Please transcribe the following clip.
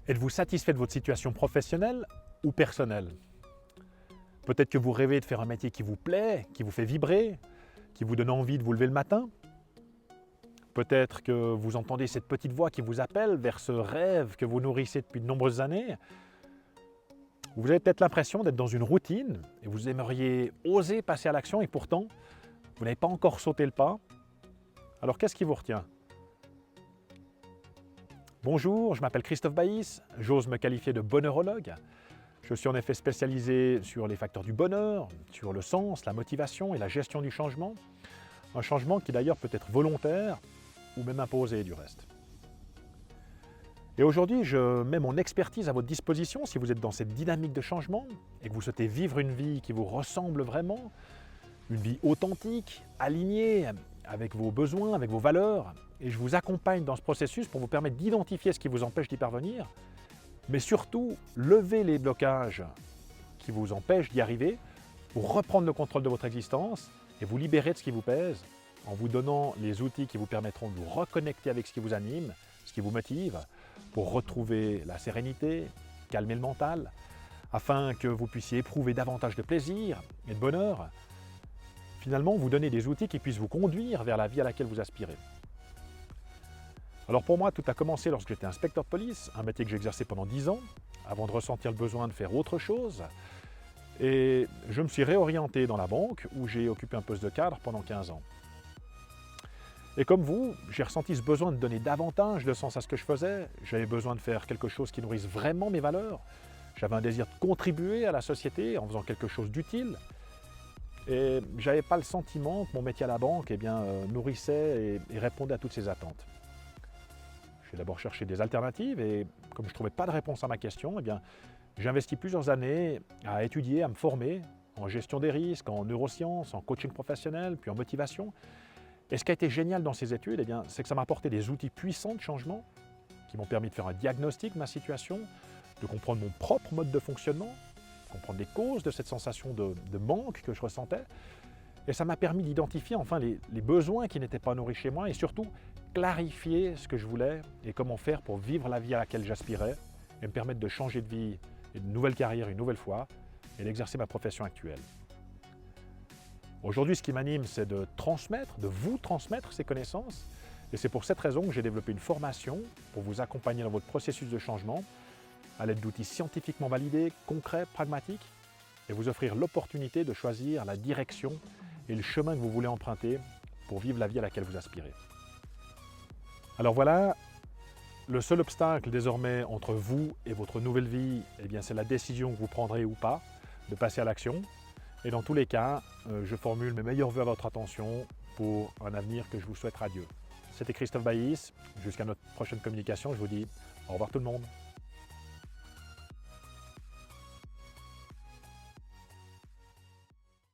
Êtes-vous satisfait de votre situation professionnelle ou personnelle? Peut-être que vous rêvez de faire un métier qui vous plaît, qui vous fait vibrer, qui vous donne envie de vous lever le matin. Peut-être que vous entendez cette petite voix qui vous appelle vers ce rêve que vous nourrissez depuis de nombreuses années. Vous avez peut-être l'impression d'être dans une routine et vous aimeriez oser passer à l'action et pourtant, vous n'avez pas encore sauté le pas. Alors qu'est-ce qui vous retient? Bonjour, je m'appelle Christophe Baïs, j'ose me qualifier de bonheurologue. Je suis en effet spécialisé sur les facteurs du bonheur, sur le sens, la motivation et la gestion du changement. Un changement qui d'ailleurs peut être volontaire ou même imposé du reste. Et aujourd'hui, je mets mon expertise à votre disposition si vous êtes dans cette dynamique de changement et que vous souhaitez vivre une vie qui vous ressemble vraiment, une vie authentique, alignée avec vos besoins, avec vos valeurs. Et je vous accompagne dans ce processus pour vous permettre d'identifier ce qui vous empêche d'y parvenir, mais surtout lever les blocages qui vous empêchent d'y arriver pour reprendre le contrôle de votre existence et vous libérer de ce qui vous pèse en vous donnant les outils qui vous permettront de vous reconnecter avec ce qui vous anime, ce qui vous motive, pour retrouver la sérénité, calmer le mental, afin que vous puissiez éprouver davantage de plaisir et de bonheur. Finalement, vous donner des outils qui puissent vous conduire vers la vie à laquelle vous aspirez. Alors pour moi, tout a commencé lorsque j'étais inspecteur de police, un métier que j'ai exercé pendant 10 ans, avant de ressentir le besoin de faire autre chose. Et je me suis réorienté dans la banque, où j'ai occupé un poste de cadre pendant 15 ans. Et comme vous, j'ai ressenti ce besoin de donner davantage de sens à ce que je faisais. J'avais besoin de faire quelque chose qui nourrisse vraiment mes valeurs. J'avais un désir de contribuer à la société en faisant quelque chose d'utile. Et je n'avais pas le sentiment que mon métier à la banque nourrissait et répondait à toutes ces attentes. J'ai d'abord cherché des alternatives et comme je ne trouvais pas de réponse à ma question, j'ai investi plusieurs années à étudier, à me former en gestion des risques, en neurosciences, en coaching professionnel, puis en motivation. Et ce qui a été génial dans ces études, c'est que ça m'a apporté des outils puissants de changement qui m'ont permis de faire un diagnostic de ma situation, de comprendre mon propre mode de fonctionnement, comprendre les causes de cette sensation de manque que je ressentais. Et ça m'a permis d'identifier enfin les besoins qui n'étaient pas nourris chez moi et surtout clarifier ce que je voulais et comment faire pour vivre la vie à laquelle j'aspirais et me permettre de changer de vie et de nouvelle carrière une nouvelle fois et d'exercer ma profession actuelle. Aujourd'hui, ce qui m'anime, c'est de vous transmettre ces connaissances. Et c'est pour cette raison que j'ai développé une formation pour vous accompagner dans votre processus de changement à l'aide d'outils scientifiquement validés, concrets, pragmatiques et vous offrir l'opportunité de choisir la direction et le chemin que vous voulez emprunter pour vivre la vie à laquelle vous aspirez. Alors voilà, le seul obstacle désormais entre vous et votre nouvelle vie, c'est la décision que vous prendrez ou pas de passer à l'action. Et dans tous les cas, je formule mes meilleurs vœux à votre attention pour un avenir que je vous souhaite radieux. C'était Christophe Baïs. Jusqu'à notre prochaine communication, je vous dis au revoir tout le monde.